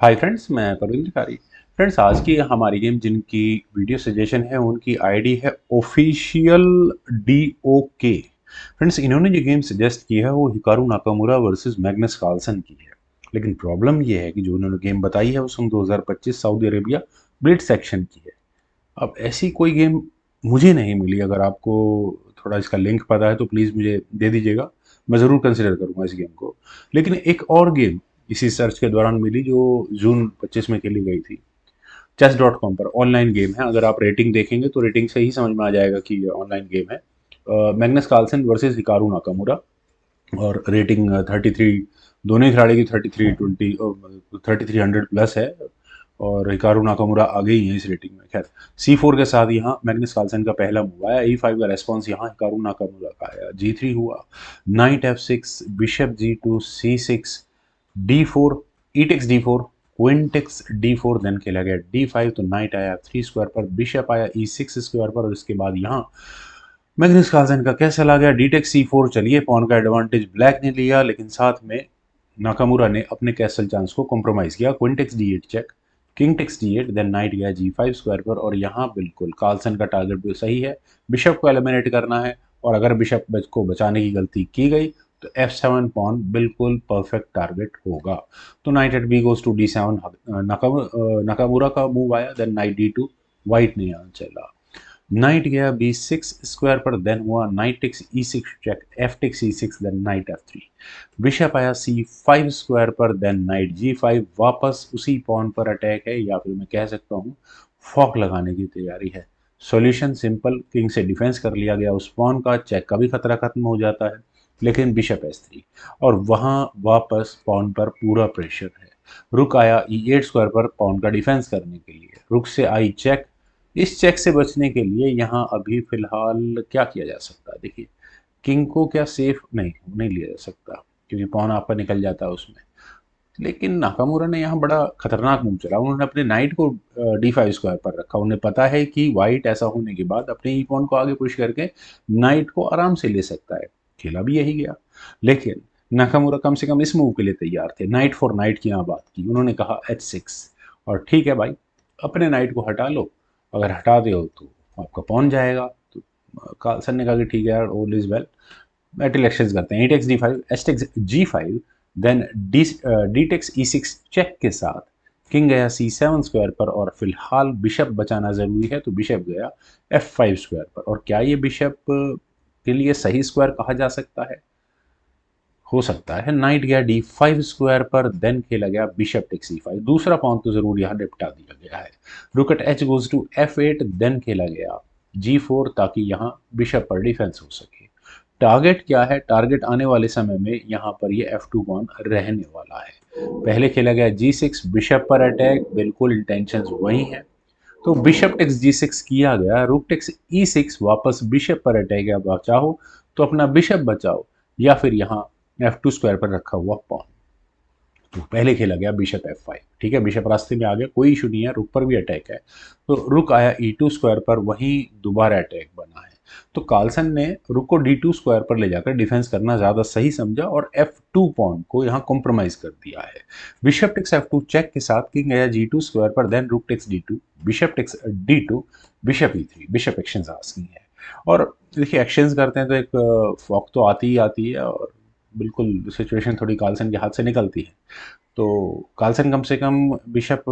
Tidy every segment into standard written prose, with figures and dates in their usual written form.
Hi friends, मैं परवीन भिखारी। Friends, आज की हमारी गेम जिनकी वीडियो सजेशन है उनकी आईडी है ऑफिशियल DOK। फ्रेंड्स, इन्होंने जो गेम सजेस्ट की है वो Hikaru Nakamura versus Magnus Carlsen की है। लेकिन प्रॉब्लम ये है कि जो उन्होंने गेम बताई है वो सन 2025 सऊदी अरेबिया ब्लिट्ज सेक्शन की है। अब ऐसी कोई गेम मुझे नहीं मिली। अगर आपको थोड़ा इसका लिंक पता है तो प्लीज़ मुझे दे दीजिएगा, मैं ज़रूर कंसिडर करूँगा इस गेम को। लेकिन एक और गेम इसी सर्च के दौरान मिली जो जून 25 में खेली गई थी। chess.com पर ऑनलाइन गेम है। अगर आप रेटिंग देखेंगे तो रेटिंग से ही समझ में आ जाएगा कि ये ऑनलाइन गेम है। Magnus Carlsen versus Hikaru Nakamura, और रेटिंग 33, दोनों ही खिलाड़ी की 3300 प्लस है। और हिकारू नाकामुरा आगे ही है इस रेटिंग में। खैर, C4 के साथ यहाँ मैग्नस कार्लसन का पहला मूव आया। E5 का रेस्पॉन्स यहाँ हिकारू नाकामुरा का आया। G3 हुआ, knight F6, bishop G2, C6, D4, e takes D4, queen takes D4, then खेला गया D5। तो नाइट आया 3 स्क्वायर पर, बिशप आया E6 स्क्वायर पर, और इसके बाद यहाँ मैग्नस कार्लसन का कैसा आ गया D टेक्स C4। चलिए, पॉन का एडवांटेज ब्लैक ने लिया, लेकिन साथ में नाकामुरा ने अपने कैसल चांस को कॉम्प्रोमाइज किया। Queen takes D8 check, king takes D8, then knight गया G5 स्क्वायर पर, और यहाँ बिल्कुल कार्लसन का टारगेट भी सही है, बिशप को एलिमिनेट करना है। और अगर बिशप को बचाने की गलती की गई तो F7 पॉन बिल्कुल परफेक्ट टारगेट होगा। तो knight at B goes to D7, Nakamura का मूव आया, देन नाइट D2, वाइट ने यहाँ चला। नाइट गया B6 स्क्वायर पर, देन हुआ knight takes E6 check, F takes E6, then knight F3। Bishop आया C5 स्क्वायर पर, देन नाइट G5। वापस उसी पॉन पर अटैक है, या फिर मैं कह सकता हूँ फॉक लगाने की तैयारी है। सॉल्यूशन सिंपल, किंग से डिफेंस कर लिया गया उस पॉन का, चेक का भी खतरा खत्म हो जाता है। लेकिन बिशप S3, और वहां वापस पॉन पर पूरा प्रेशर है। रुक आया E8 स्क्वायर पर पॉन का डिफेंस करने के लिए, रुक से आई चेक। इस चेक से बचने के लिए यहाँ अभी फिलहाल क्या किया जा सकता है? देखिए, किंग को क्या सेफ नहीं लिया जा सकता, क्योंकि पॉन आपका निकल जाता है उसमें। लेकिन नाकामुरा ने यहाँ बड़ा खतरनाक मूव चला। उन्होंने अपने नाइट को D5 स्क्वायर पर रखा। उन्हें पता है कि वाइट ऐसा होने के बाद अपने ई पॉन को आगे पुश करके नाइट को आराम से ले सकता है। खेला भी यही गया। लेकिन नाकामुरा कम से कम इस मूव के लिए तैयार थे। नाइट फॉर नाइट की यहाँ बात की, उन्होंने कहा H6, और ठीक है भाई, अपने नाइट को हटा लो। अगर हटा दे हो तो आपका पॉन जाएगा। तो कार्लसन ने कहा कि ठीक है यार, all is well, metal exchange करते हैं। Takes D5, takes G5, then D takes E6 check के साथ किंग गया C7 स्क्वायर पर, और फिलहाल बिशप बचाना जरूरी है, तो बिशप गया F5 स्क्वायर पर। और क्या ये बिशप के लिए सही स्क्वायर कहा जा सकता है? हो सकता है। नाइट गया D5 स्क्वायर पर, देन खेला गया बिशप टेक्स E5। दूसरा पॉन तो जरूर यहाँ निपटा दिया गया है। Rook at H goes to F8, then खेला गया G4, ताकि यहाँ बिशप पर डिफेंस हो सके। टारगेट क्या है? टारगेट आने वाले समय में यहाँ पर ये F2 पॉन रहने वाला है। पहले खेला गया G6, बिशप पर अटैक, बिल्कुल इंटेंशंस वही हैं। तो बिशप टेक्स G6 किया गया, रूक टेक्स E6, वापस बिशप पर अटैक। या बचाओ तो अपना बिशप बचाओ, या फिर यहाँ F2 स्क्वायर पर रखा हुआ पॉन। तो पहले खेला गया बिशप F5। ठीक है, बिशप रास्ते में आ गया, कोई इशू नहीं है, रुक पर भी अटैक है। तो रुक आया E2 स्क्वायर पर, वहीं दोबारा अटैक बना है। तो कार्लसन ने रुक को D2 स्क्वायर पर ले जाकर डिफेंस करना ज़्यादा सही समझा, और F2 पॉन को यहाँ कॉम्प्रोमाइज कर दिया है। बिशप टेक्स F2 चेक के साथ किंग गया G2 स्क्वायर पर, then rook takes D2, bishop takes D2, bishop E3, bishop actions asking है। और देखिए, एक्शंस करते हैं तो एक फॉक तो आती ही आती है, और बिल्कुल सिचुएशन थोड़ी कार्लसन के हाथ से निकलती है। तो कार्लसन कम से कम बिशप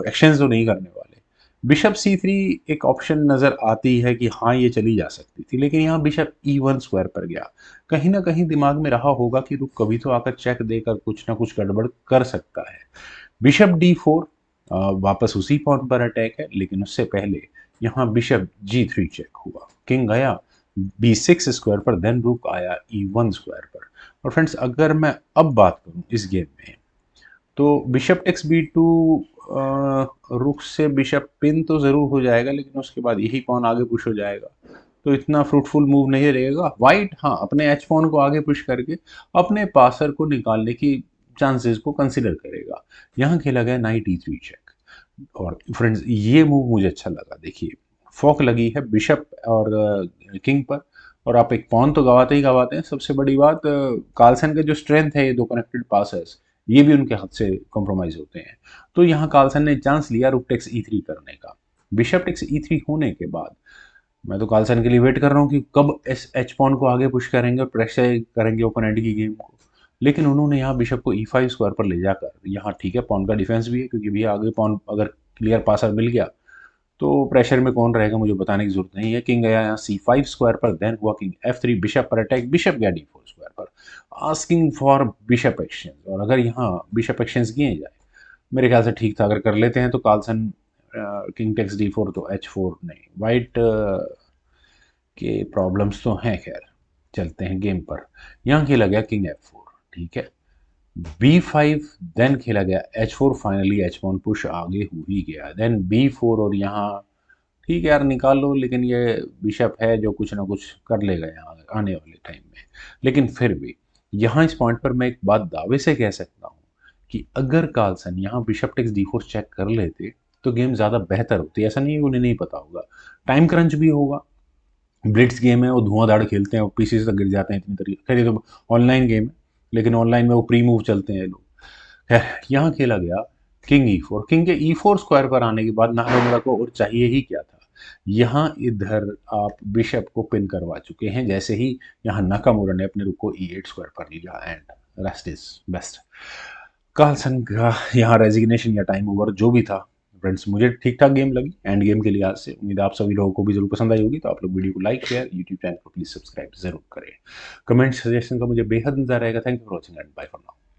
एक्सचेंज तो नहीं करने वाले। बिशप C3 एक ऑप्शन नज़र आती है कि हाँ, ये चली जा सकती थी, लेकिन यहाँ बिशप E1 स्क्वायर पर गया। कहीं ना कहीं दिमाग में रहा होगा कि रुक कभी तो आकर चेक देकर कुछ ना कुछ गड़बड़ कर सकता है। बिशप D4, वापस उसी पॉइंट पर अटैक है, लेकिन उससे पहले यहाँ बिशप G3 चेक हुआ, किंग गया B6 स्क्वायर पर, देन रुक आया E1 स्क्वायर पर। और फ्रेंड्स, अगर मैं अब बात करूँ इस गेम में, तो बिशप टेक्स B2, रुक से बिशप पिन तो ज़रूर हो जाएगा, लेकिन उसके बाद यही पॉन आगे पुश हो जाएगा, तो इतना फ्रूटफुल मूव नहीं रहेगा। वाइट हाँ, अपने एच पॉन को आगे पुश करके अपने पासर को निकालने की चांसेस को कंसिडर करेगा। यहाँ खेला गया नाइट E3 चेक। और फ्रेंड्स, ये मूव मुझे अच्छा लगा। देखिए, फॉक लगी है बिशप और किंग पर, और आप एक पॉन तो गवाते ही गवाते हैं। सबसे बड़ी बात, कार्लसन का जो स्ट्रेंथ है ये दो कनेक्टेड पासर्स, ये भी उनके हाथ से कॉम्प्रोमाइज होते हैं। तो यहाँ कार्लसन ने चांस लिया रुक टेक्स E3 करने का। बिशप टेक्स E3 होने के बाद मैं तो कार्लसन के लिए वेट कर रहा हूँ कि कब इस एच पॉन को आगे पुश करेंगे और प्रेशर करेंगे ओपोनेंट की गेम को। लेकिन उन्होंने यहाँ बिशप को E5 स्क्वायर पर ले जाकर, यहाँ ठीक है पॉन का डिफेंस भी है क्योंकि भैया आगे पॉन अगर क्लियर पासर मिल गया तो प्रेशर में कौन रहेगा मुझे बताने की जरूरत नहीं है। किंग गया यहाँ C5 स्क्वायर पर, देन हुआ किंग F3, बिशप पर अटैक, बिशप गया D4 स्क्वायर पर, आस्किंग फॉर बिशप एक्सचेंज। और अगर यहाँ बिशप एक्सचेंज किए जाए, मेरे ख्याल से ठीक था, अगर कर लेते हैं तो कार्लसन किंग टेक्स D4 तो H4 नहीं, वाइट के प्रॉब्लम्स तो हैं। खैर चलते हैं गेम पर। यहाँ खेला गया किंग F4, ठीक है, B5, देन खेला गया H4, finally H pawn push आगे हो ही गया, देन B4, और यहाँ ठीक है यार निकाल लो, लेकिन ये बिशप है जो कुछ ना कुछ कर लेगा यहाँ आने वाले टाइम में। लेकिन फिर भी यहाँ इस पॉइंट पर मैं एक बात दावे से कह सकता हूँ कि अगर कार्लसन यहाँ बिशप टेक्स D4 चेक कर लेते तो गेम ज़्यादा बेहतर होती। ऐसा नहीं है उन्हें नहीं पता होगा, टाइम क्रंच भी होगा, ब्लिट्स गेम है, वो धुआंधार खेलते हैं और पीसीस तक गिर जाते हैं इतनी तरीके। खैर ये तो ऑनलाइन गेम है, लेकिन ऑनलाइन में वो प्री मूव चलते हैं लोग। खैर यहाँ खेला गया किंग E4। किंग के E4 स्क्वायर पर आने के बाद नाकामुरा को और चाहिए ही क्या था। यहाँ इधर आप बिशप को पिन करवा चुके हैं, जैसे ही यहाँ नाकामुरा ने अपने रुक को E8 स्क्वायर पर लिया, and rest is best. Carlsen का यहाँ रेजिग्नेशन या टाइम ओवर जो भी था फ्रेंड्स, मुझे ठीक ठाक गेम लगी एंड गेम के लिहाज से। उम्मीद है आप सभी लोगों को भी जरूर पसंद आई होगी। तो आप लोग वीडियो को लाइक शेयर, यूट्यूब चैनल को प्लीज सब्सक्राइब जरूर करें। कमेंट सजेशन का मुझे बेहद इंतजार रहेगा। Thank you for watching and bye for now.